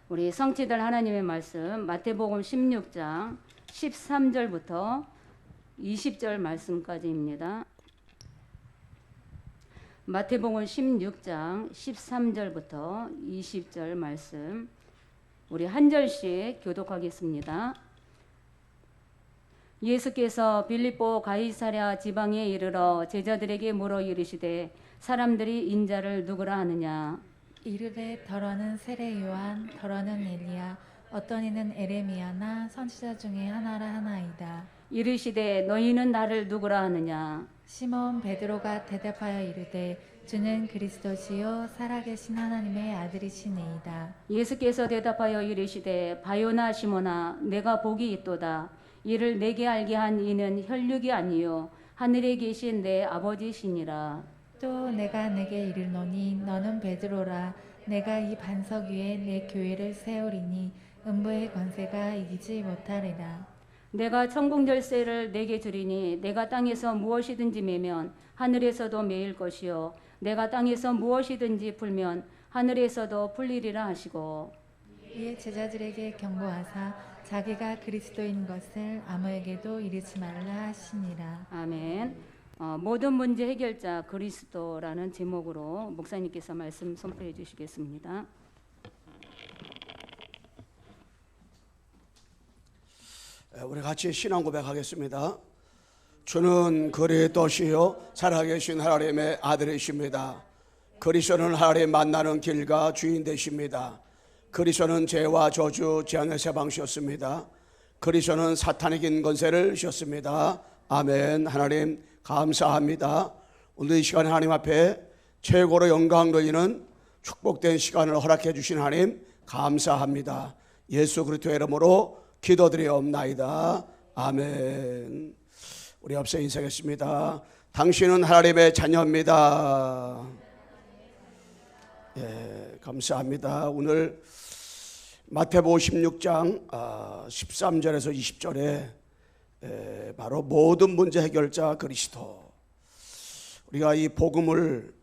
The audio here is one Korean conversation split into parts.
우리 성취될 하나님의 말씀 마태복음 16장 13절부터 20절 말씀까지입니다. 마태복음 16장 13절부터 20절 말씀 우리 한 절씩 교독하겠습니다. 예수께서 빌립보 가이사랴 지방에 이르러 제자들에게 물어 이르시되 사람들이 인자를 누구라 하느냐. 이르되 더러는 세례 요한, 더러는 엘리야, 어떤 이는 에레미야나 선지자 중에 하나라 하나이다. 이르시되 너희는 나를 누구라 하느냐. 시몬 베드로가 대답하여 이르되 주는 그리스도시요 살아계신 하나님의 아들이시니이다. 예수께서 대답하여 이르시되 바요나 시몬아 내가 복이 있도다. 이를 내게 알게 한 이는 혈육이 아니요 하늘에 계신 내 아버지시니라. 또 내가 내게 이르노니 너는 베드로라. 내가 이 반석 위에 내 교회를 세우리니 음부의 권세가 이기지 못하리라. 내가 천국 열쇠를 내게 주리니 내가 땅에서 무엇이든지 매면 하늘에서도 매일 것이요 내가 땅에서 무엇이든지 풀면 하늘에서도 풀리리라 하시고 이에 제자들에게 경고하사 자기가 그리스도인 것을 아무에게도 이르지 말라 하시니라. 아멘. 모든 문제 해결자 그리스도라는 제목으로 목사님께서 말씀 선포해 주시겠습니다. 우리 같이 신앙 고백하겠습니다. 주는 그리스도시요 살아계신 하나님의 아들이십니다. 그리스도는 하나님 만나는 길과 주인 되십니다. 그리스도는 죄와 저주 재앙의 세방시였습니다. 그리스도는 사탄의 긴 권세를 셨습니다. 아멘. 하나님 감사합니다. 오늘 이 시간 하나님 앞에 최고로 영광 돌리는 축복된 시간을 허락해 주신 하나님 감사합니다. 예수 그리스도의 이름으로 기도드리옵나이다. 아멘. 우리 앞서 인사하겠습니다. 당신은 하나님의 자녀입니다. 예, 감사합니다. 오늘 마태복음 16장 13절에서 20절에 바로 모든 문제 해결자 그리스도. 우리가 이 복음을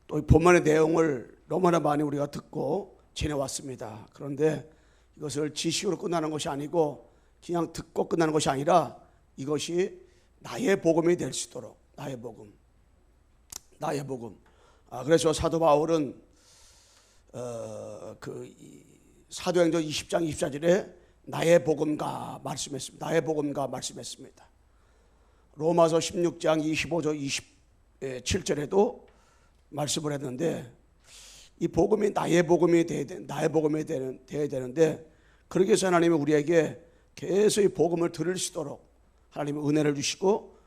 또 본문의 내용을 너무나 많이 우리가 듣고 지내왔습니다. 그런데 이것을 지식으로 끝나는 것이 아니고 그냥 듣고 끝나는 것이 아니라 이것이 나의 복음이 될 수 있도록 나의 복음. 그래서 사도 바울은 사도행전 20장 24절에 나의 복음과 말씀했습니다. 로마서 16장 25절 27절에도 말씀을 했는데 이 복음이 나의 복음이 돼야 되는데 그러기 위해서 하나님이 우리에게 계속 이 복음을 들을 수 있도록 하나님이 은혜를 주시고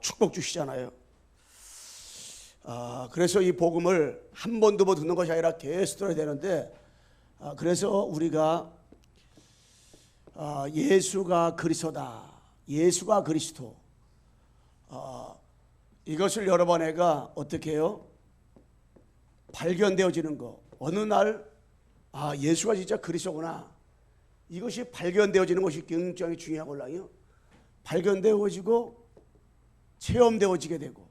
축복 주시잖아요. 그래서 이 복음을 한 번도 못 듣는 것이 아니라 계속 들어야 되는데 그래서 우리가 예수가 그리스도다. 예수가 그리스도. 이것을 여러 번 내가 어떻게 해요? 발견되어지는 거. 어느 날 예수가 진짜 그리스도구나. 이것이 발견되어지는 것이 굉장히 중요하거든요. 발견되어지고 체험되어지게 되고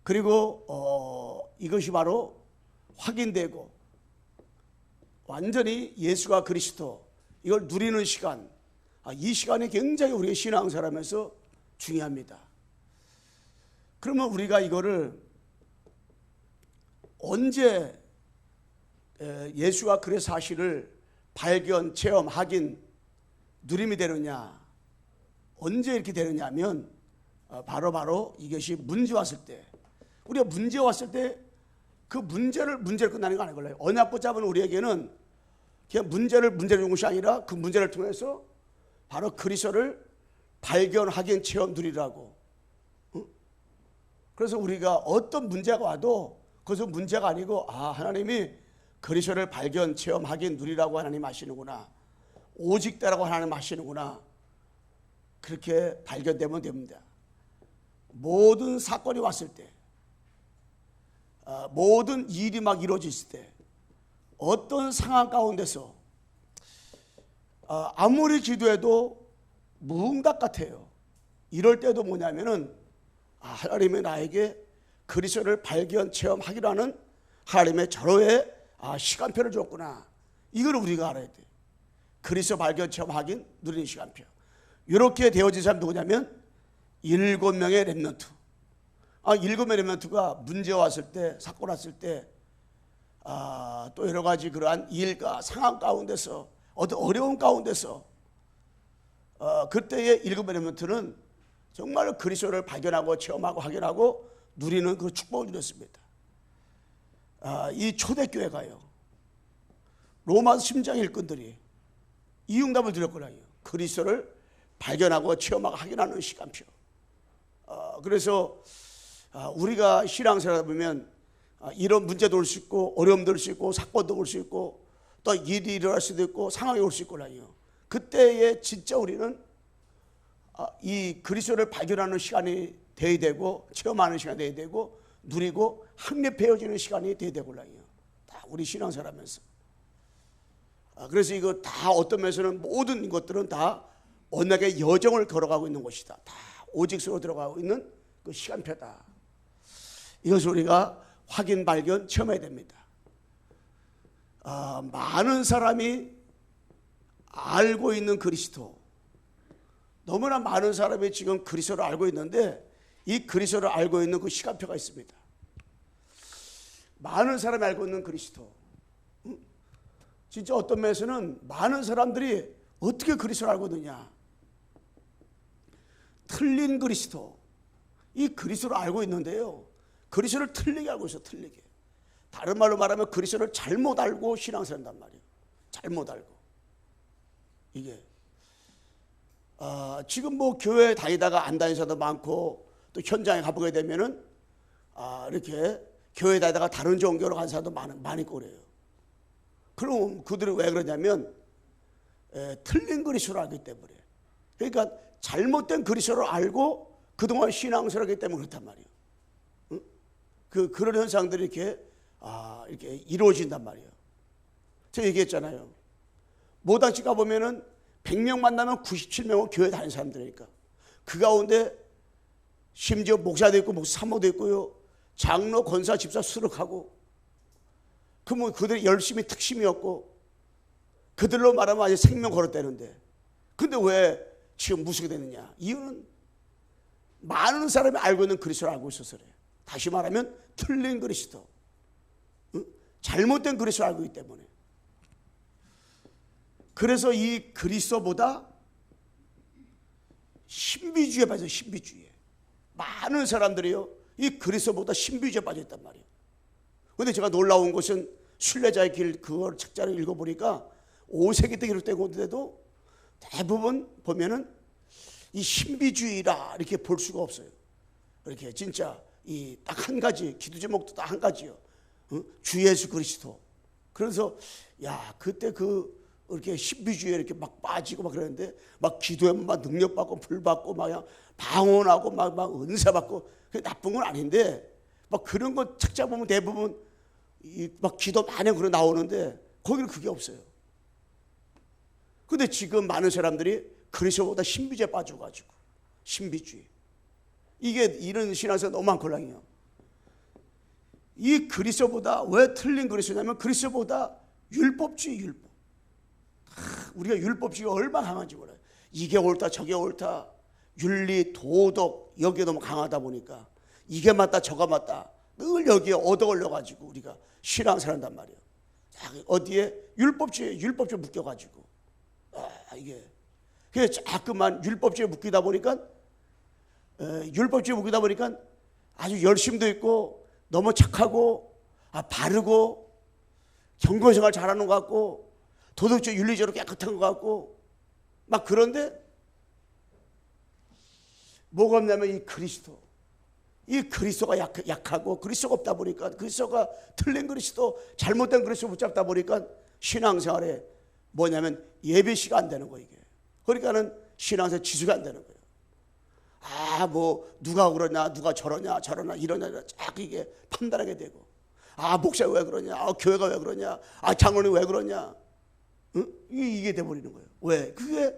그리고 이것이 바로 확인되고 완전히 예수가 그리스도 이걸 누리는 시간, 이 시간이 굉장히 우리의 신앙생활하면서 중요합니다. 그러면 우리가 이거를 언제 예수가 그의 사실을 발견, 체험, 확인, 누림이 되느냐, 언제 이렇게 되느냐 하면 바로 이것이 문제 왔을 때, 우리가 문제 왔을 때 그 문제를 끝나는 거 아니걸요. 언약 붙잡은 우리에게는 그냥 문제를 주는 것이 아니라 그 문제를 통해서 바로 그리스도를 발견, 확인, 체험 누리라고. 그래서 우리가 어떤 문제가 와도 그것은 문제가 아니고 하나님이 그리스도를 발견, 체험, 확인 누리라고 하나님 하시는구나. 오직 때라고 하나님 하시는구나. 그렇게 발견되면 됩니다. 모든 사건이 왔을 때, 모든 일이 막 이루어졌을 때, 어떤 상황 가운데서 아무리 기도해도 무응답 같아요. 이럴 때도 뭐냐면은 하나님이 나에게 그리스도를 발견 체험하기로 하는 하나님의 절호의 시간표를 줬구나. 이걸 우리가 알아야 돼. 그리스도 발견, 체험, 확인, 누리는 시간표. 이렇게 되어진 사람 누구냐면 7명의 렘넌트. 7명의 렘넌트가 문제 왔을 때, 사건 왔을 때, 또 여러 가지 그러한 일과 상황 가운데서, 어떤 어려운 가운데서, 그때의 7명의 렘넌트는 정말 그리스도를 발견하고 체험하고 확인하고 누리는 그 축복을 누렸습니다. 이 초대교회가요, 로마서 심장 일꾼들이 이 응답을 드렸거든요. 그리스도를 발견하고 체험하고 확인하는 시간표. 그래서 우리가 신앙생활 보면 이런 문제도 올 수 있고 어려움도 올 수 있고 사건도 올 수 있고 또 일이 일어날 수도 있고 상황이 올 수 있거든요. 그때에 진짜 우리는 이 그리스도를 발견하는 시간이 돼야 되고 체험하는 시간이 돼야 되고 누리고 확립해지는 시간이 돼야 되거든요. 다 우리 신앙생활하면서. 그래서 이거 다 어떤 면에서는 모든 것들은 다 언약의 여정을 걸어가고 있는 것이다. 다 오직수로 들어가고 있는 그 시간표다. 이것을 우리가 확인, 발견, 체험해야 됩니다. 많은 사람이 알고 있는 그리스도, 너무나 많은 사람이 지금 그리스도를 알고 있는데 이 그리스도를 알고 있는 그 시간표가 있습니다. 많은 사람이 알고 있는 그리스도, 진짜 어떤 면에서는 많은 사람들이 어떻게 그리스도를 알고 있느냐, 틀린 그리스도, 이 그리스도를 알고 있는데요, 그리스도를 틀리게 알고 있어. 틀리게. 다른 말로 말하면 그리스도를 잘못 알고 신앙생활 한단 말이에요. 잘못 알고. 이게 지금 뭐 교회 다니다가 안 다니는 사람도 많고 또 현장에 가보게 되면은 이렇게 교회 다니다가 다른 종교로 간 사람도 많이 있고 그래요. 그럼 그들이 왜 그러냐면 틀린 그리스도를 알기 때문에. 그러니까 잘못된 그리스도를 알고 그동안 신앙생활을 하기 때문에 그렇단 말이에요. 응? 그런 현상들이 이렇게 이루어진단 말이에요. 제가 얘기했잖아요. 모당집 가보면은 100명 만나면 97명은 교회 다니는 사람들이니까. 그 가운데 심지어 목사도 있고 목사 사모도 있고요, 장로, 권사, 집사 수록하고, 그러면 그들이 열심히 특심이었고 그들로 말하면 아주 생명 걸었다는데, 근데 왜 지금 무수게 되느냐? 이유는 많은 사람이 알고 있는 그리스도를 알고 있어서 그래요. 다시 말하면 틀린 그리스도, 잘못된 그리스도를 알고 있기 때문에. 그래서 이 그리스도보다 신비주의에 빠져. 신비주의에 많은 사람들이요, 이 그리스도보다 신비주의에 빠져있단 말이에요. 그런데 제가 놀라운 것은 순례자의 길 그걸 책자를 읽어보니까 5세기 때 기록되고 대부분 보면은 이 신비주의라 이렇게 볼 수가 없어요. 이렇게 진짜 이 딱 한 가지 기도 제목도 딱 한 가지요. 주 예수 그리스도. 그래서 야, 그때 이렇게 신비주의에 이렇게 막 빠지고 막 그러는데 막 기도하면 막 능력 받고 불 받고 막 그냥 방언하고 막 은사 받고, 그게 나쁜 건 아닌데 막 그런 거 책자 보면 대부분 막 기도 많이 그러 나오는데 거기는 그게 없어요. 근데 지금 많은 사람들이 그리스도보다 신비주의에 빠져가지고 신비주의, 이게 이런 신앙생활 너무 많거든요. 이 그리스도보다 왜 틀린 그리스도냐면 그리스도보다 율법주의, 율법. 우리가 율법주의가 얼마나 강한지 몰라요. 이게 옳다 저게 옳다, 윤리 도덕 여기에 너무 강하다 보니까 이게 맞다 저가 맞다 늘 여기에 얻어 걸려가지고 우리가 신앙생활 한단 말이에요. 어디에 율법주의에 묶여가지고 이게 그래서 자꾸만 율법주의에 묶이다 보니까 아주 열심도 있고 너무 착하고 바르고 경건생활 잘하는 것 같고 도덕적 윤리적으로 깨끗한 것 같고 막, 그런데 뭐가 없냐면 이 그리스도가 약하고 그리스도가 없다 보니까, 그리스도가 틀린 그리스도, 잘못된 그리스도 붙잡다 보니까 신앙생활에 뭐냐면 예배시가 안 되는 거예요. 이게. 그러니까는 신앙생활 지수가 안 되는 거예요. 뭐 누가 그러냐, 누가 저러냐 이러냐 자꾸 이게 판단하게 되고, 목사가 왜 그러냐, 교회가 왜 그러냐, 장로님 왜 그러냐, 이게 돼버리는 거예요. 왜? 그게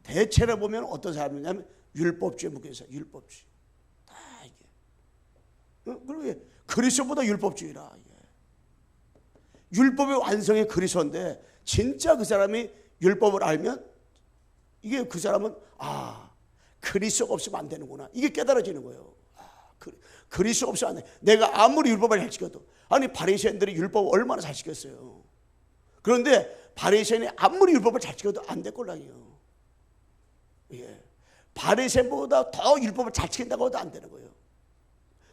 대체로 보면 어떤 사람이냐면 율법주의에 묶여 있어요. 율법주의. 다 이게. 그리고 그리스도보다 율법주의라. 이게. 율법의 완성이 그리스도인데 진짜 그 사람이 율법을 알면 이게 그 사람은 그리스도가 없으면 안 되는구나. 이게 깨달아지는 거예요. 그리스도가 없으면 안 돼. 내가 아무리 율법을 잘 지켜도 아니 바리새인들이 율법을 얼마나 잘 지켰어요. 그런데 바리새인이 아무리 율법을 잘 지켜도 안 될 꼴랑이에요. 예. 바리새인보다 더 율법을 잘 지킨다고 해도 안 되는 거예요.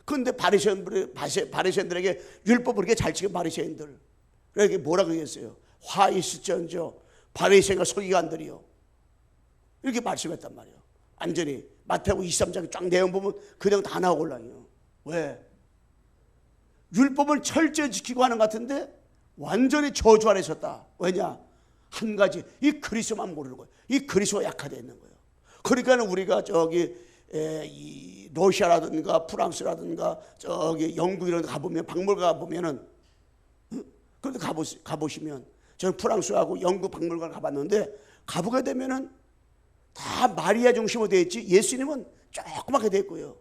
그런데 바리새인들에게 율법을 그렇게 잘 지킨 바리새인들 그렇게 뭐라고 얘기했어요? 화 있을지언정 바리새인과 서기관들이요. 이렇게 말씀했단 말이에요. 완전히 마태복음 23장 쫙 내용 보면 그냥 다 나오걸랑이요. 왜? 율법을 철저히 지키고 하는 것 같은데 완전히 저주 아래 있었다. 왜냐? 한 가지 이 그리스도만 모르는 거예요. 이 그리스도가 약화되어 있는 거예요. 그러니까 우리가 이 러시아라든가 프랑스라든가 저기 영국 이런 데 가보면 박물관 가보면은 그런데 가보시면 저는 프랑스하고 영국 박물관 가봤는데 가보게 되면은 다 마리아 중심으로 되어 있지 예수님은 조그맣게 되어 있고요.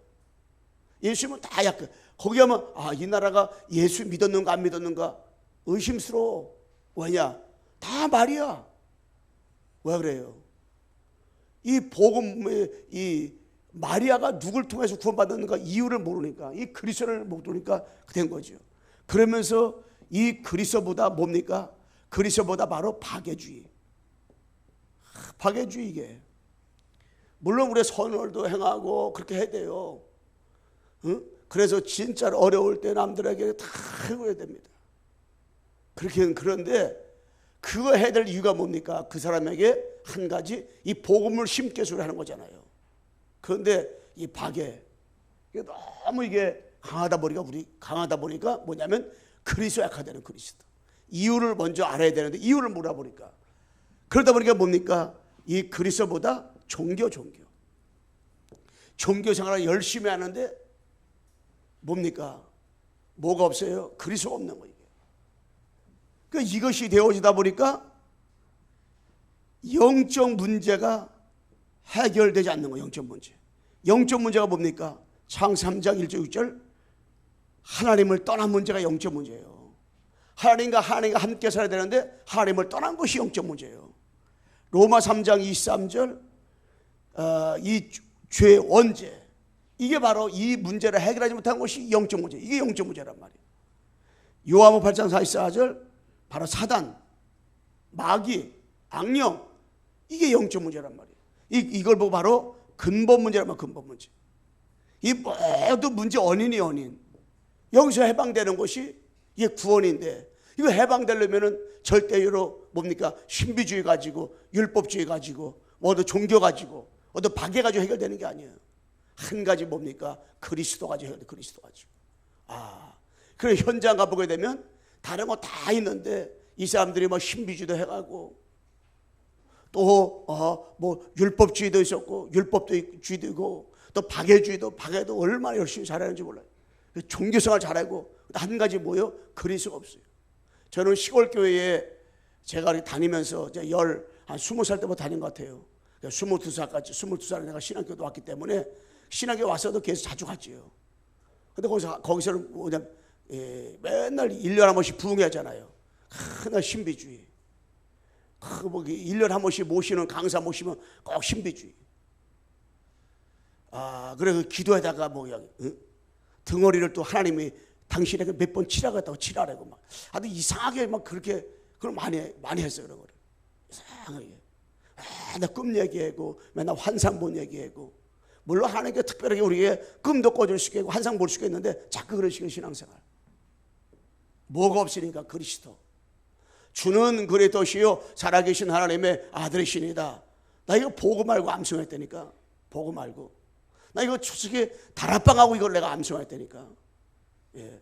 예수님은 다 약간 거기 가면 이 나라가 예수 믿었는가 안 믿었는가 의심스러워. 왜냐? 다 말이야. 왜 그래요? 이 복음의 이 마리아가 누굴 통해서 구원받았는가 이유를 모르니까 이 그리스도를 모르니까 된 거죠. 그러면서 이 그리스도보다 뭡니까? 그리스도보다 바로 박애주의. 박애주의 이게. 물론 우리 선월도 행하고 그렇게 해야 돼요. 응? 그래서 진짜 어려울 때 남들에게 다 해줘야 됩니다. 그런데 그거 해야 될 이유가 뭡니까? 그 사람에게 한 가지 이 복음을 심게 하는 거잖아요. 그런데 이 박애 너무 이게 강하다 보니까 뭐냐면 그리스도 약화되는 그리스도. 이유를 먼저 알아야 되는데 이유를 몰라보니까 그러다 보니까 뭡니까? 이 그리스도보다 종교 생활을 열심히 하는데 뭡니까? 뭐가 없어요? 그리스도가 없는 거예요. 그러니까 이것이 되어지다 보니까 영적 문제가 해결되지 않는 거예요. 영적 문제가 뭡니까? 창세기 3장 1절 6절 하나님을 떠난 문제가 영적 문제예요. 하나님과 함께 살아야 되는데 하나님을 떠난 것이 영적 문제예요. 로마 3장 23절 이 죄의 원죄 이게 바로 이 문제를 해결하지 못한 것이 영적 문제. 이게 영적 문제란 말이에요. 요한복음 8장 44절 바로 사단, 마귀, 악령 이게 영적 문제란 말이에요. 이걸 보고 바로 근본 문제란 말이에요. 근본 문제. 이 모든 문제 원인이 원인. 여기서 해방되는 것이 이게 구원인데 이거 해방되려면은 절대로 뭡니까? 신비주의 가지고 율법주의 가지고 어떤 종교 가지고 어떤 박애 가지고 해결되는 게 아니에요. 한 가지 뭡니까? 그리스도 가지고 해결돼. 그리스도 가지고. 그래 현장 가보게 되면 다른 거 다 있는데 이 사람들이 뭐 신비주의도 해가고 또 뭐 율법주의도 있었고 율법주의도 있고 또 박애도 얼마나 열심히 잘하는지 몰라요. 종교생활 잘하고 한 가지 뭐예요? 그리스도가 없어요. 저는 시골 교회에 제가 다니면서 한 20살 때부터 다닌 것 같아요. 22살에 내가 신앙교도 왔기 때문에 신앙교 와서도 계속 자주 갔지요. 근데 거기서는 뭐냐면 맨날 1년에 한 번씩 부흥회하잖아요. 하나 신비주의. 뭐 1년에 한 번씩 모시는 강사 모시면 꼭 신비주의. 그래 기도하다가 등어리를 또 하나님이 당신에게 몇 번 치라고 했다고 치라고 막 아주 이상하게 막 그렇게 그걸 많이 했어요. 그런 거를 이상하게 맨날 꿈 얘기하고 맨날 환상 본 얘기하고 물론 하나님께 특별하게 우리에게 꿈도 꿔줄 수 있고 환상 볼 수 있는데 자꾸 그런 식의 신앙생활 뭐가 없으니까 그리스도 주는 그리스도시요 살아계신 하나님의 아들이시니다. 나 이거 보고 말고 암송했다니까. 보고 말고 나 이거 솔직히 다락방하고 이걸 내가 암송했다니까. 예.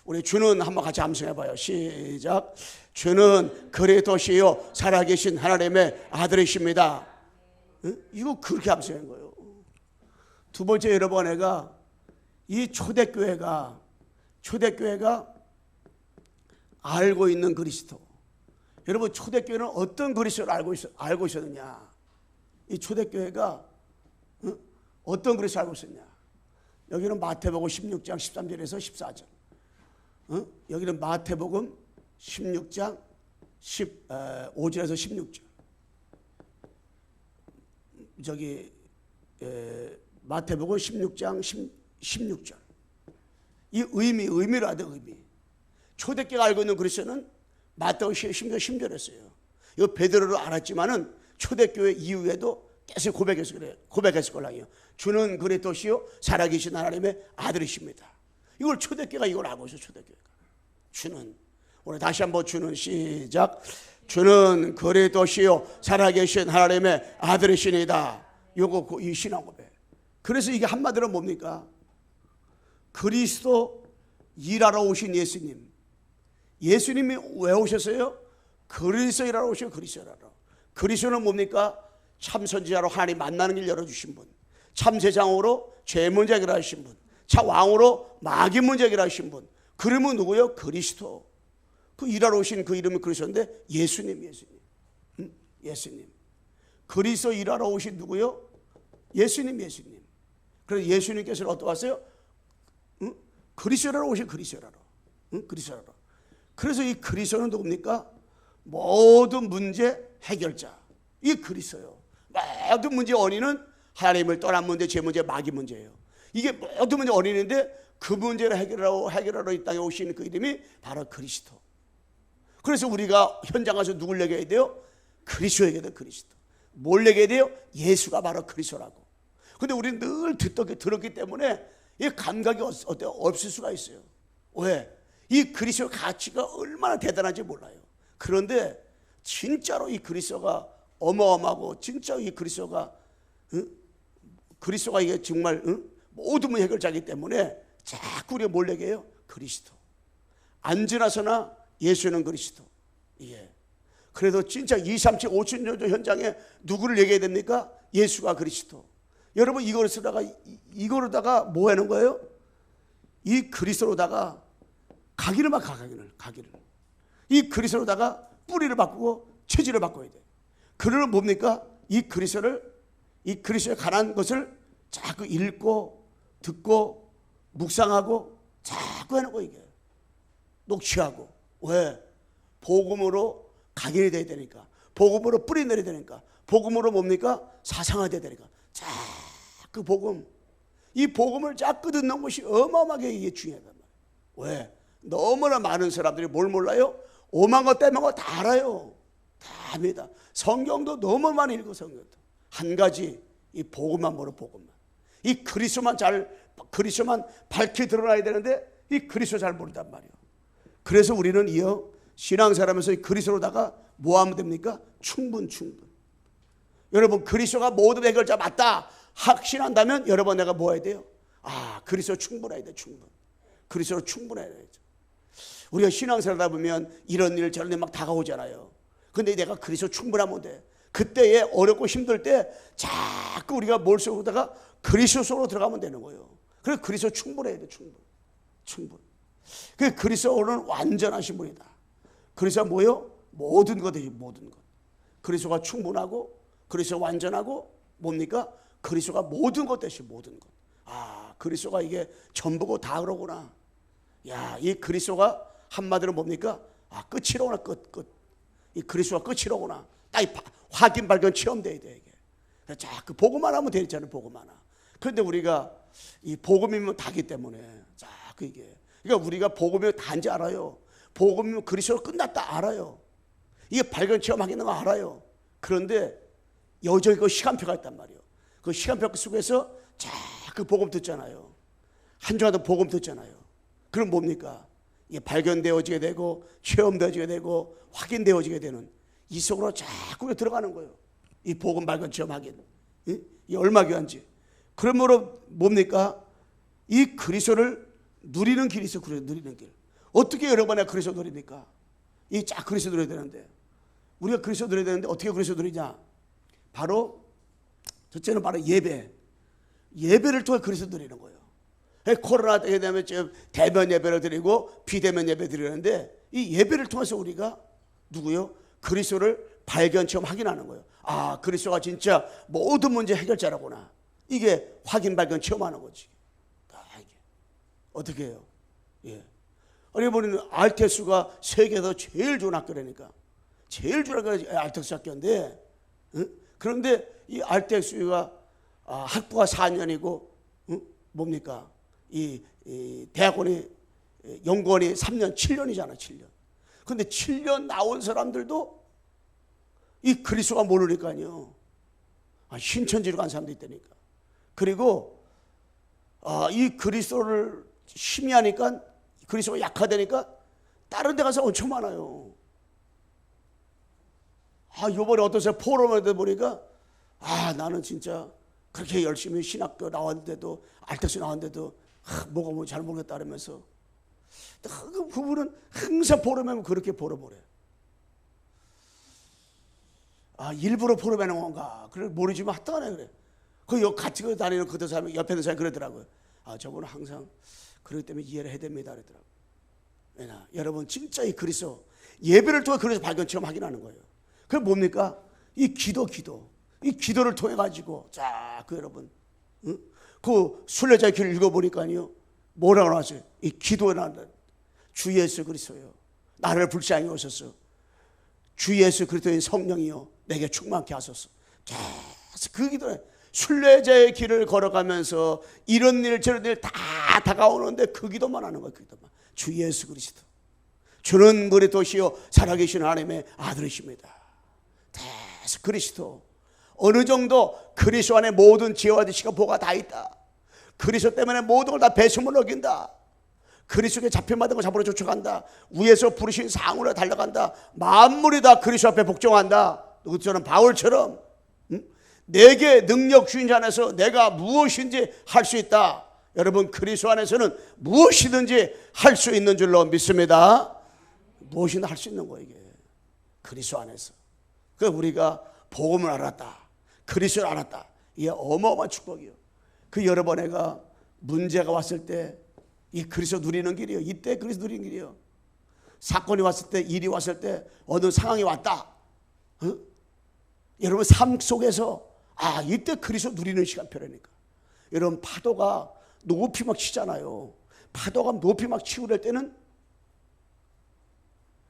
우리 주는 한번 같이 암송해봐요. 시작. 주는 그리스도시요 살아계신 하나님의 아들이십니다. 이거 그렇게 암송한 거예요. 두 번째 여러분 내가 이 초대교회가 알고 있는 그리스도. 여러분 초대교회는 어떤 그리스도를 알고 있었느냐? 이 초대교회가 어떤 그리스도를 알고 있었냐? 여기는 마태복음 16장 13절에서 14절. 여기는 마태복음 16장 5절에서 16절. 저기 마태복음 16장 16절. 이 의미로 하되 의미. 초대교회가 알고 있는 그리스도는 마태복음 16장 10절이었어요. 이거 베드로로 알았지만은 초대교회 이후에도 계속 고백했을 거라요. 주는 그리스도시요 살아계신 하나님의 아들이십니다. 이걸 초대교회가 이걸 알고 있어요. 초대교회가. 주는, 오늘 다시 한번 주는, 시작. 주는 그리스도시요 살아계신 하나님의 아들이시니다. 요거 이 신앙 고백. 그래서 이게 한마디로 뭡니까? 그리스도 일하러 오신 예수님. 예수님이 왜 오셨어요? 그리스도 일하러 오셔요. 그리스도 일하러. 그리스도는 뭡니까? 참 선지자로 하나님 만나는 길 열어주신 분, 참 제장으로 죄 문제 해결하신 분, 참 왕으로 마귀 문제 해결하신 분. 그러면 누구요? 그리스도. 그 일하러 오신 그 이름이 그리스도인데 예수님. 예수님. 그리스도 일하러 오신 누구요? 예수님. 그래서 예수님께서 어떻게 왔어요? 그리스도로 오신 그리스도로. 그리스도로. 그래서 이 그리스도는 누굽니까? 모든 문제 해결자. 이 그리스도요. 모든 문제 원인은 하나님을 떠난 문제, 죄 문제, 마귀 문제예요. 이게 모든 문제 원인인데 그 문제를 해결하러 이 땅에 오신 그 이름이 바로 그리스도. 그래서 우리가 현장 가서 누굴 얘기해야 돼요? 그리스도 얘기해야 돼요. 그리스도. 뭘 얘기해야 돼요? 예수가 바로 그리스도라고. 근데 우리는 늘 들었기 때문에 이 감각이 없을 수가 있어요. 왜? 이 그리스도의 가치가 얼마나 대단한지 몰라요. 그런데 진짜로 이 그리스도가 어마어마하고 진짜 이 그리스도가 이게 정말 모든 문제 해결자이기 때문에 자꾸 우리가 뭘 얘기해요? 그리스도. 안지나서나 예수는 그리스도. 예. 그래도 진짜 2, 3, 7, 5천 년 현장에 누구를 얘기해야 됩니까? 예수가 그리스도. 여러분 이거로다가 뭐 하는 거예요? 이 그리스도로다가 가기를 막 가기를. 이 그리스도로다가 뿌리를 바꾸고 체질을 바꿔야 돼. 그러면 뭡니까? 이 그리스도에 관한 것을 자꾸 읽고 듣고 묵상하고 자꾸 하는 거 이게. 녹취하고. 왜? 복음으로 각인이 돼야 되니까. 복음으로 뿌리 내려야 되니까. 복음으로 뭡니까? 사상화돼야 되니까. 자꾸 복음. 이 복음을 자꾸 듣는 것이 어마어마하게 이게 중요하단 말이에요. 왜? 너무나 많은 사람들이 뭘 몰라요? 오만 것 때문에 거 다 알아요. 다 압니다. 성경도 너무 많이 읽어. 성경도 한 가지 이 복음만 모르. 복음만. 이 그리스도만 밝게 드러나야 되는데 이 그리스도 잘 모른단 말이에요. 그래서 우리는 이어 신앙생활하면서 그리스도로다가 뭐 하면 됩니까? 충분. 여러분 그리스도가 모든 해결자 맞다 확신한다면 여러분 내가 뭐 해야 돼요? 그리스도 충분해야 돼. 그리스도 충분해야 돼. 우리가 신앙생활 하다 보면 이런 일 저런 일 막 다가오잖아요. 근데 내가 그리스도 충분하면 돼. 그때에 어렵고 힘들 때 자꾸 우리가 뭘 쏘다가 그리스도 속으로 들어가면 되는 거예요. 그래서 그리스도 충분해야 돼. 충분. 그 그리스도는 완전하신 분이다. 그리스도가 뭐요? 모든 것이지. 모든 것. 그리스도가 충분하고 그리스도 완전하고 뭡니까? 그리스도가 모든 것 되시. 모든 것. 그리스도가 이게 전부고 다 그러구나. 야, 이 그리스도가 한마디로 뭡니까? 끝이로구나. 끝. 이 그리스도가 끝이로구나. 딱 확인 발견 체험돼야 돼 이게. 자꾸 보고만 하면 되잖아요. 보고만 하나. 그런데 우리가 이 복음이면 다기 때문에 자꾸 이게. 그러니까 우리가 복음이 다인지 알아요. 복음이면 그리스도로 끝났다 알아요. 이게 발견 체험하겠는 거 알아요. 그런데 여전히 그 시간표가 있단 말이에요. 그 시간표 속에서 자꾸 복음 듣잖아요. 한 주간도 복음 듣잖아요. 그럼 뭡니까? 이게 발견되어지게 되고 체험되어지게 되고 확인되어지게 되는 이 속으로 자꾸 들어가는 거예요. 이 복음 발견 체험하긴. 이 얼마 귀한지. 그러므로 뭡니까? 이 그리스도를 누리는 길이 있어. 누리는 길. 어떻게 여러분의 그리스도 누립니까? 이 쫙 그리스도 누려야 되는데 우리가 그리스도 누려야 되는데 어떻게 그리스도 누리냐? 바로 첫째는 바로 예배를 통해 그리스도 누리는 거예요. 코로나 때에 되면 대면 예배를 드리고 비대면 예배 드리는데 이 예배를 통해서 우리가 누구요? 그리스도를 발견 체험 확인하는 거예요. 그리스도가 진짜 모든 문제 해결자라구나. 이게 확인 발견 체험하는 거지. 이게 어떻게 해요? 예. 어디 보면 알텍스가 세계에서 제일 좋은 학교라니까. 제일 좋은 학교가 알텍스 학교인데, 그런데 이 알텍스가 학부가 4년이고 뭡니까? 이 대학원이 연구원이 3년, 7년이잖아, 7년. 근데 7년 나온 사람들도 이 그리스도가 모르니까요. 신천지로 간 사람도 있다니까. 그리고 이 그리스도를 심의하니까, 그리스도가 약화되니까 다른 데 가서 엄청 많아요. 요번에 어떠세요? 포럼에 보니까 나는 진짜 그렇게 열심히 신학교 나왔는데도, 알텍스 나왔는데도 뭐가 뭐 잘 모르겠다 그러면서, 그분은 항상 포럼에 그렇게 포럼을 해. 일부러 포럼에 놓은 건가? 그래 모르지만 하여튼간에 그래. 그 같이 다니는 그 사람이 옆에 있는 사람이 그러더라고요. 저분은 항상 그렇기 때문에 이해를 해야 됩니다 그러더라고요. 왜냐, 여러분 진짜 이 그리스도 예배를 통해 그래서 발견 체험 확인하는 거예요. 그게 뭡니까? 이 이 기도를 통해 가지고 여러분, 그 순례자의 길을 읽어보니까요, 뭐라고 나왔어요? 이 기도에 나온다. 주 예수 그리스도요, 나를 불쌍히 오셔서 주 예수 그리스도의 성령이요 내게 충만케 하소서. 그 기도에 순례자의 길을 걸어가면서 이런 일 저런 일 다 다가오는데 그 기도만 하는 거예요. 그 기도만. 주 예수 그리스도, 주는 그리스도시요 살아계신 하나님의 아들이십니다. 그리스도, 어느 정도 그리스도 안에 모든 지혜와 지식과 보가 다 있다. 그리스도 때문에 모든 걸 다 배심을 어긴다. 그리스도에 잡힌받은 걸 잡으러 쫓아간다. 위에서 부르신 상으로 달려간다. 만물이 다 그리스도 앞에 복종한다. 저는 바울처럼 내게 능력 주인 자 안에서 내가 무엇인지 할 수 있다. 여러분, 그리스도 안에서는 무엇이든지 할 수 있는 줄로 믿습니다. 무엇이든 할 수 있는 거예요, 이게. 그리스도 안에서. 그래서 우리가 복음을 알았다, 그리스도를 알았다. 이게 어마어마한 축복이에요. 그 여러 번에가 문제가 왔을 때 이 그리스도 누리는 길이에요. 이때 그리스도 누리는 길이에요. 사건이 왔을 때, 일이 왔을 때, 어느 상황이 왔다. 여러분 삶 속에서 이때 그리스도 누리는 시간표라니까. 여러분 파도가 높이 막 치잖아요. 파도가 높이 막 치고 그럴 때는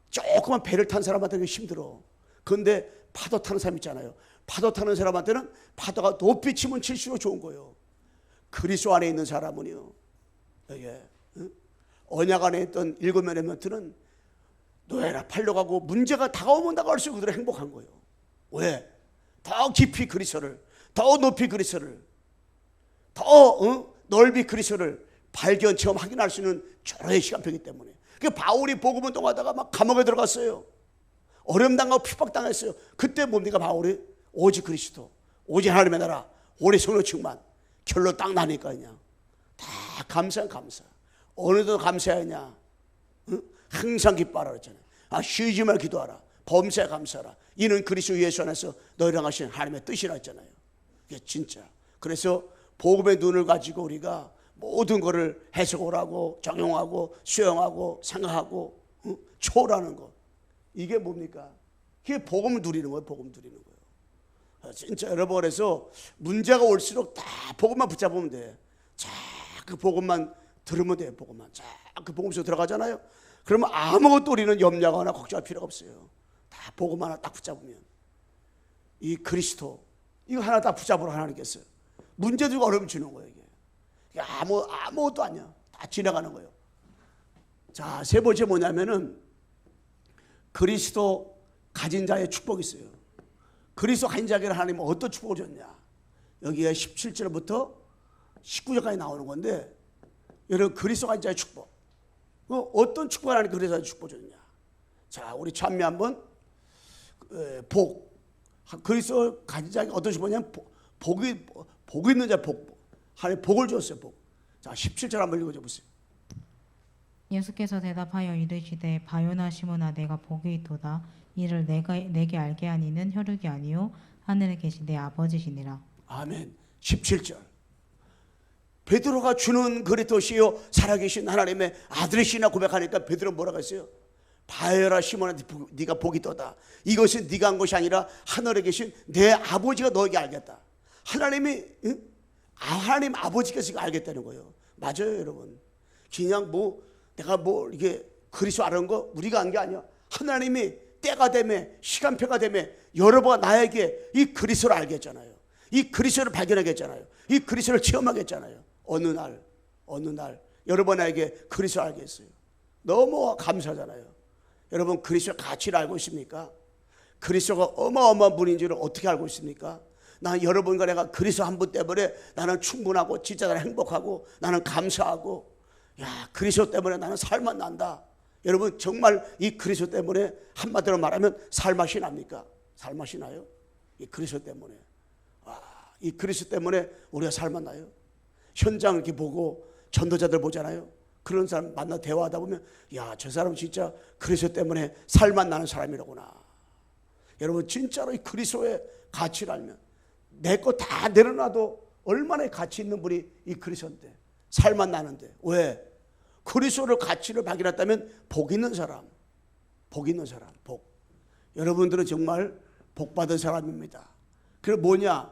조그만 배를 탄 사람한테는 힘들어. 그런데 파도 타는 사람 있잖아요. 파도 타는 사람한테는 파도가 높이 치면 칠수록 좋은 거예요. 그리스도 안에 있는 사람은요, 언약 안에 있던 7명의 멘트는 노예라 팔려가고 문제가 다가오면 다가올수록 그들은 행복한 거예요. 왜? 더 깊이 그리스도를, 더 높이 그리스도를, 더 넓이 그리스도를 발견, 체험, 확인할 수 있는 절호의 시간표이기 때문에. 그 바울이 복음 운동하다가 막 감옥에 들어갔어요. 어려움 당하고 핍박 당했어요. 그때 뭡니까? 바울이 오직 그리스도, 오직 하나님의 나라, 오직 성령 충만. 결론 딱 나니까 그냥 다 감사. 어느덧 감사하냐? 항상 기뻐하라 그랬잖아요. 쉬지 말고 기도하라. 범사에 감사하라. 이는 그리스도 예수 안에서 너희랑 하신 하나님의 뜻이라 했잖아요. 이게 진짜. 그래서 복음의 눈을 가지고 우리가 모든 것을 해석을 하고 적용하고 수용하고 생각하고 초월하는 것. 이게 뭡니까? 그게 복음을 누리는 거예요. 복음 누리는 거예요. 진짜 여러분, 그래서 문제가 올수록 다 복음만 붙잡으면 돼. 그 복음만 들으면 돼요. 복음만. 그 복음 속에 들어가잖아요. 그러면 아무것도 우리는 염려하거나 걱정할 필요가 없어요. 다 복음 하나 딱 붙잡으면. 이 그리스도, 이거 하나 딱 붙잡으러 하나님께서 문제 들고 어려움 주는 거예요. 이게 아무것도 아니야. 다 지나가는 거예요. 자, 세 번째 뭐냐면은 그리스도 가진 자의 축복이 있어요. 그리스도 가진 자에게 하나님은 어떤 축복을 줬냐? 여기에 17절부터 19절까지 나오는 건데, 여러분 그리스도 가진 자의 축복. 어떤 축복을 하나님 그리스도 가진 축복을 줬냐? 자, 우리 찬미 한번. 복. 그리스도 가진 자에게 어떤 축복이냐면 복이 있는 자 복. 하나님 복을 줬어요. 복. 자, 17절 한번 읽어줘 보세요. 예수께서 대답하여 이르시되 바요나 시몬아 내가 복이 있도다. 이를 내게 알게 한 이는 혈육이 아니요 하늘에 계신 내 아버지시니라. 아멘. 17절. 베드로가 주는 그리스도시요 살아계신 하나님의 아들이시나 고백하니까 베드로 뭐라고 했어요? 바요나 시몬아 네가 복이 있도다. 이것은 네가 한 것이 아니라 하늘에 계신 내 아버지가 너에게 알겠다. 하나님 아버지께서 알겠다는 거예요. 맞아요, 여러분. 그냥 내가 뭐 이게 그리스도 아는 거 우리가 한 게 아니야. 하나님이 때가 되매 시간표가 되매 여러분과 나에게 이 그리스도를 알게 했잖아요. 이 그리스도를 발견하게 했잖아요. 이 그리스도를 체험하게 했잖아요. 어느 날 여러분에게 그리스도를 알게 했어요. 너무 감사하잖아요. 여러분 그리스도의 가치를 알고 있습니까? 그리스도가 어마어마한 분인지를 어떻게 알고 있습니까? 나 여러분과 내가 그리스도 한 분 때문에 나는 충분하고 진짜 나는 행복하고 나는 감사하고 야 그리스도 때문에 나는 살맛 난다. 여러분 정말 이 그리스도 때문에 한마디로 말하면 살맛이 납니까? 살맛이 나요? 이 그리스도 때문에. 이 그리스도 때문에 우리가 살맛 나요. 현장 이렇게 보고 전도자들 보잖아요. 그런 사람 만나 대화하다 보면 야 저 사람 진짜 그리스도 때문에 살맛 나는 사람이라구나. 여러분 진짜로 이 그리스도의 가치를 알면 내 거 다 내려놔도 얼마나 가치 있는 분이 이 그리스도인데 살맛 나는데 왜? 그리스도를 가치를 발견했다면 복 있는 사람, 복. 여러분들은 정말 복 받은 사람입니다. 그게 뭐냐?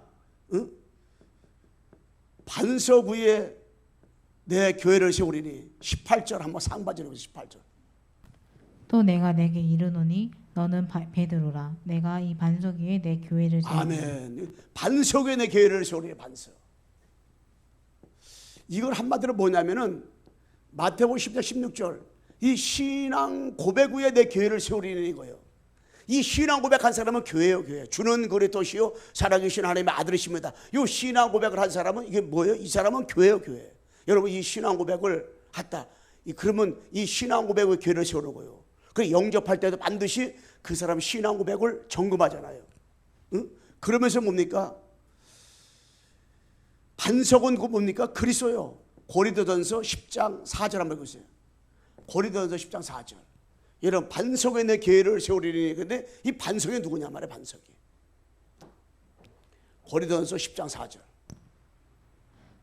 응? 반석 위에 내 교회를 세우리니 18절 한번 상반절에 18절. 또 내가 내게 이르노니 너는 베드로라 내가 이 반석 위에 내 교회를 세우리니. 아멘. 반석 위에 내 교회를 세우리니 반석. 이걸 한마디로 뭐냐면은 마태복음 10장 16절 이 신앙 고백 위에 내 교회를 세우리니 이거예요. 이 신앙 고백한 사람은 교회예요. 교회. 주는 그리스도시요 살아계신 하나님의 아들이십니다. 이 신앙 고백을 한 사람은 이게 뭐예요? 이 사람은 교회예요. 교회. 여러분 이 신앙 고백을 했다. 그러면 이 신앙 고백의 교회를 세우는 거예요. 그 영접할 때도 반드시 그 사람 신앙 고백을 점검하잖아요. 응? 그러면서 뭡니까? 반석은 뭡니까? 그리스도요. 고린도전서 10장 4절 한번 보세요. 고린도전서 10장 4절. 여러분 반석에 내 교회를 세우리니. 근데 이 반석이 누구냐 말이야. 반석이 고린도전서 10장 4절.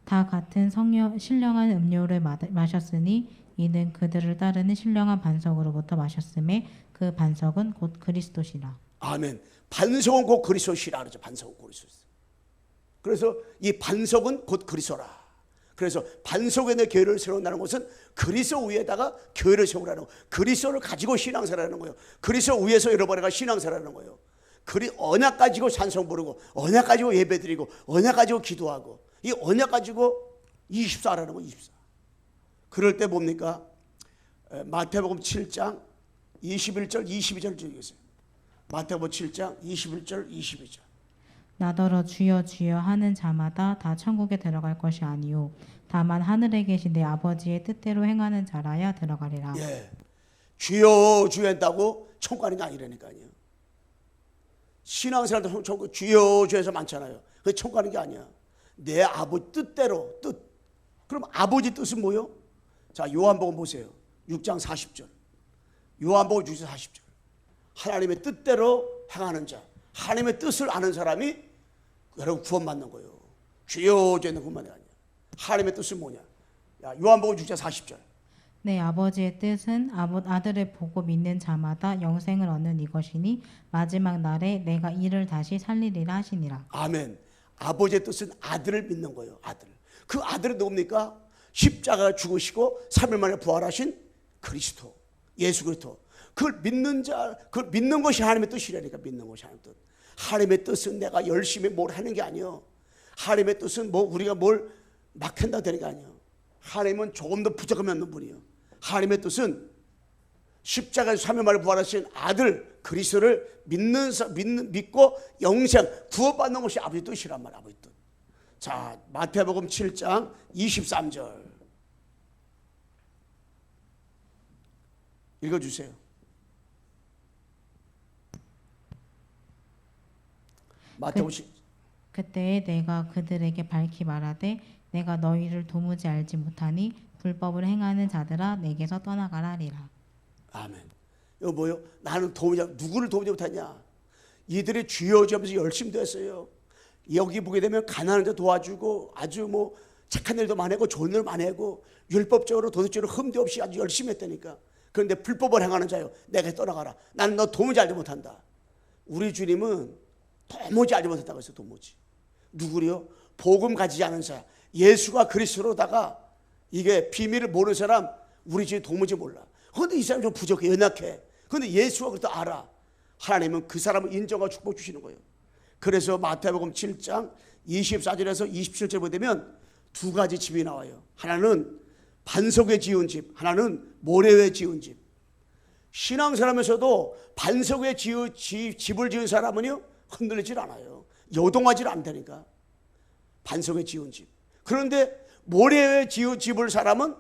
다 같은 신령한 음료를 마셨으니 이는 그들을 따르는 신령한 반석으로부터 마셨음에 그 반석은 곧 그리스도시라. 아멘. 반석은 곧 그리스도시라 그러죠. 반석은 그리스도. 그래서 이 반석은 곧 그리스도라. 그래서 반석에 내 교회를 세운다는 것은 그리스도 위에다가 교회를 세우라는 거예요. 그리스도를 가지고 신앙생활하는 거예요. 그리스도 위에서 여러분과 신앙생활하는 거예요. 언약 가지고 찬송 부르고 언약 가지고 예배드리고 언약 가지고 기도하고 이 언약 가지고 24라는 거예요. 24. 그럴 때 뭡니까? 마태복음 7장 21절 22절 주겠어요. 마태복음 7장 21절 22절. 나더러 주여 주여 하는 자마다 다 천국에 들어갈 것이 아니요 다만 하늘에 계신 내 아버지의 뜻대로 행하는 자라야 들어가리라. 예. 주여 주여 했다고 천국 가는 게 아니라니까요. 신앙생활도 천국 주여 주여에서 많잖아요. 그게 천국 가는 게 아니야. 내 아버지 뜻대로 뜻. 그럼 아버지 뜻은 뭐요? 자 요한복음 보세요. 6장 40절. 요한복음 6장 40절. 하나님의 뜻대로 행하는 자. 하나님의 뜻을 아는 사람이 여러분 구원받는 거예요. 주여 주여는 그만이 아니야. 하나님의 뜻은 뭐냐? 야, 요한복음 6장 40절. 내 아버지의 뜻은 아들을 보고 믿는 자마다 영생을 얻는 이것이니 마지막 날에 내가 이를 다시 살리리라 하시니라. 아멘. 아버지의 뜻은 아들을 믿는 거예요. 아들. 그 아들은 누굽니까? 십자가 죽으시고 3일 만에 부활하신 그리스도. 예수 그리스도. 그걸 믿는 것이 하나님의 뜻이라니까. 믿는 것이 하나님의 뜻. 하나님의 뜻은 내가 열심히 뭘 하는 게 아니요. 하나님의 뜻은 뭐 우리가 뭘 막 한다 되는 게 아니요. 하나님은 조금 더 부족함이 없는 분이요. 하나님의 뜻은 십자가에서 3일 만에 부활하신 아들 그리스도를 믿고 영생 구원받는 것이 아버지 뜻이란 말이야. 아버지 뜻. 자 마태복음 7장 23절 읽어주세요. 마태복음 그때에 내가 그들에게 밝히 말하되 내가 너희를 도무지 알지 못하니 불법을 행하는 자들아 내게서 떠나가라 하리라. 아멘. 이거 뭐요? 나는 누구를 도우지 못하냐? 이들이 주여 주여 하면서 열심히 됐어요. 여기 보게 되면 가난한 자 도와주고 아주 뭐 착한 일도 많이 하고 좋은 일 많이 하고 율법적으로 도덕적으로 흠도 없이 아주 열심히 했다니까. 그런데 불법을 행하는 자요. 내가 떠나가라. 나는 너 도무지 알지 못한다. 우리 주님은 도무지 알지 못했다고 했어요. 도무지. 누구요? 복음 가지지 않은 자. 예수가 그리스도로다가 이게 비밀을 모르는 사람 우리 집이 도무지 몰라. 그런데 이 사람이 좀 부족해, 연약해. 그런데 예수가 그것도 알아. 하나님은 그 사람을 인정하고 축복 주시는 거예요. 그래서 마태복음 7장 24절에서 27절 보게 되면 두 가지 집이 나와요. 하나는 반석에 지은 집, 하나는 모래 위에 지은 집. 신앙생활에서도 반석에 집을 지은 사람은요 흔들리질 않아요. 요동하지 않다니까. 반석에 지은 집. 그런데 모래 위에 지은 집을 사람은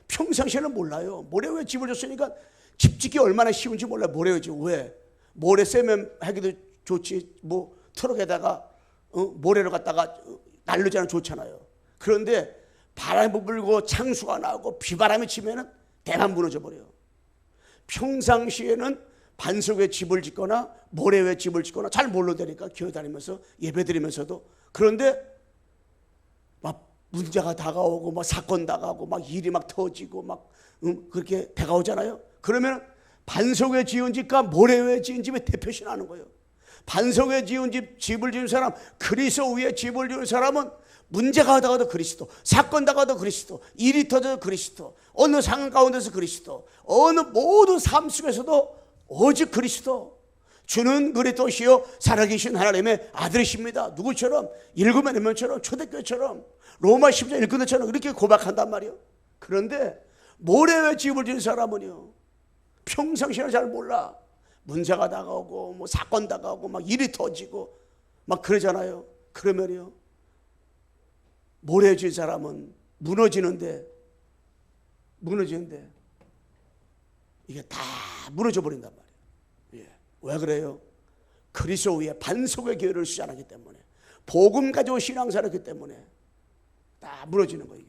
평상시에는 몰라요. 모래 위에 집을 졌으니까 집 짓기 얼마나 쉬운지 몰라요. 모래 위에 집. 왜? 모래 쇠면 하기도 좋지. 뭐 트럭에다가 모래를 갖다가 날르자는 좋잖아요. 그런데 바람이 불고 창수가 나고 비바람이 치면은 대만 무너져 버려요. 평상시에는 반석에 집을 짓거나 모래 위에 집을 짓거나 잘 모르다니까 교회 다니면서 예배 드리면서도. 그런데 막 문제가 다가오고 막 사건 다가오고 막 일이 막 터지고 막 그렇게 다가오잖아요. 그러면 반석에 지은 집과 모래 위에 지은 집의 대표시 나는 거예요. 반석에 지은 집을 지은 사람, 그리스도 위에 집을 지은 사람은 문제가 다가도 그리스도, 사건 다가도 그리스도, 일이 터져도 그리스도, 어느 상황 가운데서 그리스도, 어느 모든 삶 속에서도 오직 그리스도. 주는 그리스도시요 살아계신 하나님의 아들이십니다. 누구처럼? 일곱의 내면처럼, 초대교회처럼, 로마 10장 일꾼들처럼 이렇게 고백한단 말이에요. 그런데 모래 위에 집을 지은 사람은요 평상시에는 잘 몰라. 문제가 다가오고 뭐 사건 다가오고 막 일이 터지고 막 그러잖아요. 그러면요 모래 지은 사람은 무너지는데 이게 다 무너져 버린단 말이에요. 예. 왜 그래요? 그리스도 위에 반석의 교회를 수잔하기 때문에, 복음 가지고 신앙생활하기 때문에 다 무너지는 거예요.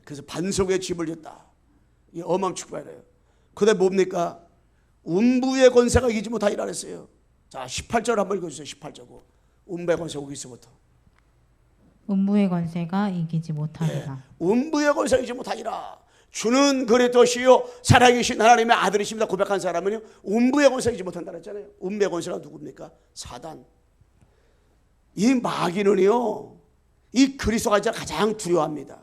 그래서 반석의 집을 짓다. 이게 어마어마한 축복이에요. 그다음에 뭡니까? 음부의 권세가 이기지 못하리라 그랬어요. 자, 18절 한번 읽어주세요. 18절. 음부의 권세 거기서부터. 음부의 권세가 이기지 못하리라. 네. 음부의 권세가 이기지 못하리라. 주는 그리스도시요 살아계신 하나님의 아들이십니다. 고백한 사람은요 음부의 권세가 이기지 못한다 그랬잖아요. 음부의 권세가 누굽니까? 사단. 이 마귀는요 이 그리스도가 가장 두려워합니다.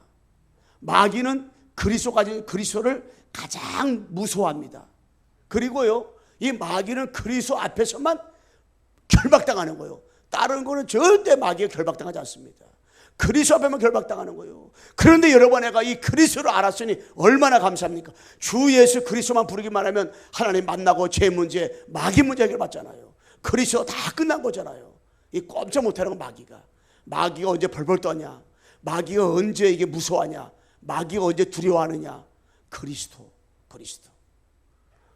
마귀는 그리스도를 가장 무서워합니다. 그리고요 이 마귀는 그리스도 앞에서만 결박당하는 거예요. 다른 거는 절대 마귀에 결박당하지 않습니다. 그리스도 앞에만 결박당하는 거예요. 그런데 여러분, 내가 이 그리스도를 알았으니 얼마나 감사합니까? 주 예수 그리스도만 부르기만 하면 하나님 만나고 제 문제, 마귀 문제 해결받잖아요. 그리스도 다 끝난 거잖아요. 이 꼼짝 못하는 건 마귀가 언제 벌벌 떠냐, 마귀가 언제 이게 무서워하냐, 마귀가 언제 두려워하느냐. 그리스도.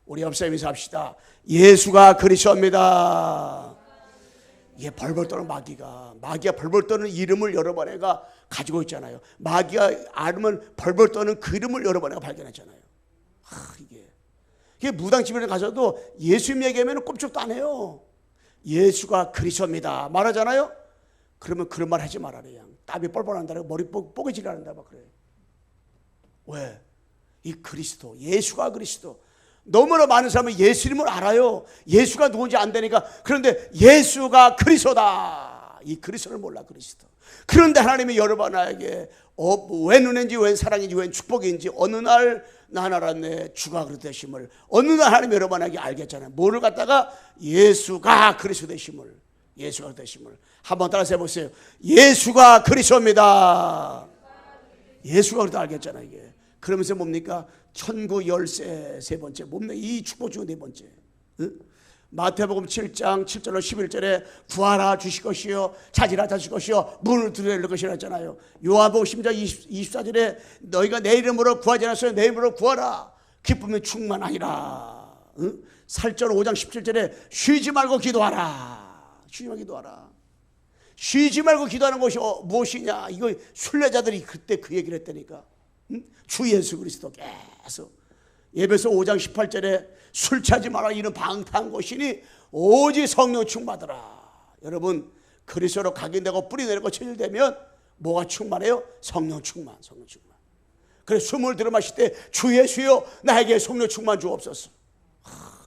우리 옆사람에서 합시다. 예수가 그리스도입니다. 이게 벌벌 떠는 마귀가 벌벌 떠는 이름을 여러 번 애가 가지고 있잖아요. 마귀가 알면 벌벌 떠는 그 이름을 여러 번 애가 발견했잖아요. 이게 무당집에 가서도 예수님 얘기하면 꼼짝도 안 해요. 예수가 그리스도입니다 말하잖아요. 그러면 그런 말 하지 말아요. 땀이 뻘뻘 난다고 머리 뽀개지라는다 막 그래. 왜? 이 그리스도, 예수가 그리스도. 너무나 많은 사람은 예수님을 알아요. 예수가 누군지 안 되니까. 그런데 예수가 그리스도다. 이 그리스도를 몰라. 그리스도. 그런데 하나님이 여러분에게 웬 은혜인지 웬 사랑인지 웬 축복인지 어느 날 난 알았네. 주가 그리스도 되심을. 어느 날 하나님이 여러분에게 알겠잖아요. 뭐를 갖다가 예수가 그리스도 되심을. 예수가 되심을. 한번 따라서 해보세요. 예수가 그리스도입니다. 예수가 그리스도 알겠잖아요. 이게. 그러면서 뭡니까? 천국 열쇠 세 번째. 뭡니까? 이 축복 중 네 번째. 응? 마태복음 7장 7절로 11절에 구하라 주실 것이요 찾으라 찾을 것이요 문을 두드려 열릴 것이라 했잖아요. 요한복음 10장 24절에 너희가 내 이름으로 구하지 않았어요. 내 이름으로 구하라. 기쁨이 충만하리라. 응? 살전 5장 17절에 쉬지 말고 기도하라. 쉬지 말고 기도하는 것이 무엇이냐. 이거 순례자들이 그때 그 얘기를 했다니까. 응? 주 예수 그리스도 계속. 예배서 5장 18절에 술 취하지 마라. 이는 방탕한 것이니 오직 성령 충만하더라. 여러분, 그리스도로 각인되고 뿌리 내리고 체질되면 뭐가 충만해요? 성령 충만. 그래서 숨을 들어 마실 때 주 예수여 나에게 성령 충만 주옵소서.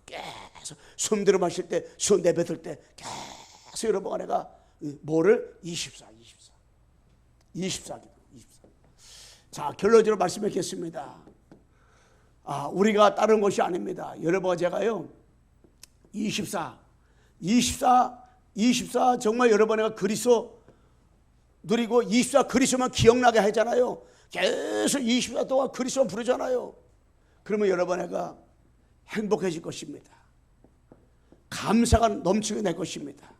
계속 숨 들어 마실 때, 숨 내뱉을 때 계속 여러분과 내가 뭐를 24. 자, 결론적으로 말씀드리겠습니다. 우리가 따른 것이 아닙니다. 여러분 제가요 24 정말 여러분과 그리스도 누리고 24 그리스도만 기억나게 하잖아요. 계속 24 동안 그리스도만 부르잖아요. 그러면 여러분과 행복해질 것입니다. 감사가 넘치게 될 것입니다.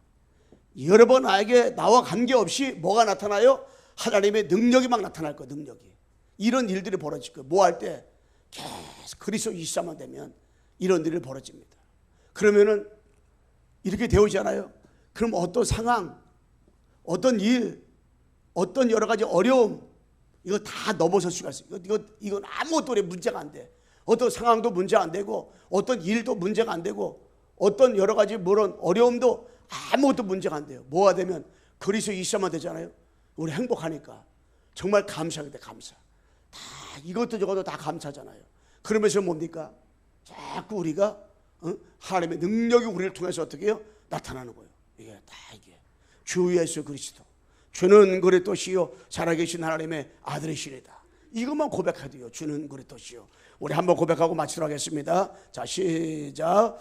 여러분에게 나와 관계없이 뭐가 나타나요? 하나님의 능력이 막 나타날 거예요. 능력이. 이런 일들이 벌어질 거예요. 뭐 할 때? 계속 그리스도 24만 되면 이런 일이 벌어집니다. 그러면은 이렇게 되어지잖아요. 그럼 어떤 상황, 어떤 일, 어떤 여러 가지 어려움, 이거 다 넘어설 수가 있어요. 이건 아무것도 우리 문제가 안 돼. 어떤 상황도 문제가 안 되고, 어떤 일도 문제가 안 되고, 어떤 여러 가지 물론 어려움도 아무것도 문제가 안 돼요. 뭐가 되면 그리스도 24만 되잖아요. 우리 행복하니까 정말 감사하게 돼. 감사. 다 이것도 저것도 다 감사잖아요. 그러면서 뭡니까? 자꾸 우리가 하나님의 능력이 우리를 통해서 어떻게 해요? 나타나는 거예요. 이게 다 이게 주 예수 그리스도 주는 그리스도시요 살아계신 하나님의 아들이시리다. 이것만 고백해도요. 주는 그리스도시요. 우리 한번 고백하고 마치도록 하겠습니다. 자, 시작.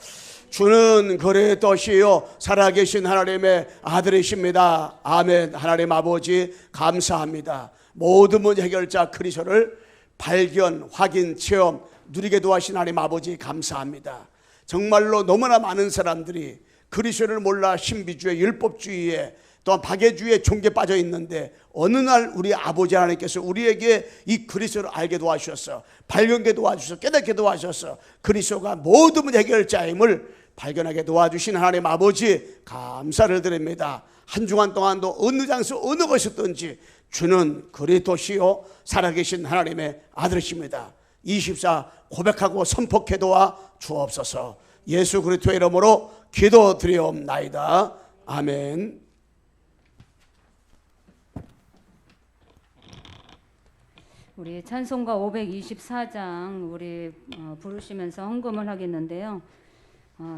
주는 그리스도시요 살아계신 하나님의 아들이십니다. 아멘. 하나님 아버지 감사합니다. 모든 문제 해결자 그리스도를 발견, 확인, 체험 누리게 도와신 하나님 아버지 감사합니다. 정말로 너무나 많은 사람들이 그리스도를 몰라 신비주의, 율법주의에 또한 박애주의에 종교에 빠져 있는데 어느 날 우리 아버지 하나님께서 우리에게 이 그리스도를 알게 도와주셔서 발견하게 도와주셔서 깨닫게 도와주셔서 그리스도가 모든 문제 해결자임을 발견하게 도와주신 하나님 아버지 감사를 드립니다. 한 주간 동안도 어느 장소 어느 곳이든지 주는 그리스도시요 살아계신 하나님의 아들이십니다. 24 고백하고 선포해 도와 주옵소서. 예수 그리스도의 이름으로 기도드리옵나이다. 아멘. 우리 찬송가 524장 우리 부르시면서 헌금을 하겠는데요.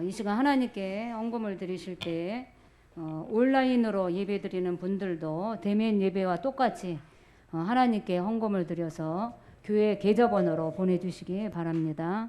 이 시간 하나님께 헌금을 드리실 때 온라인으로 예배 드리는 분들도 대면 예배와 똑같이 하나님께 헌금을 드려서 교회 계좌번호로 보내주시기 바랍니다.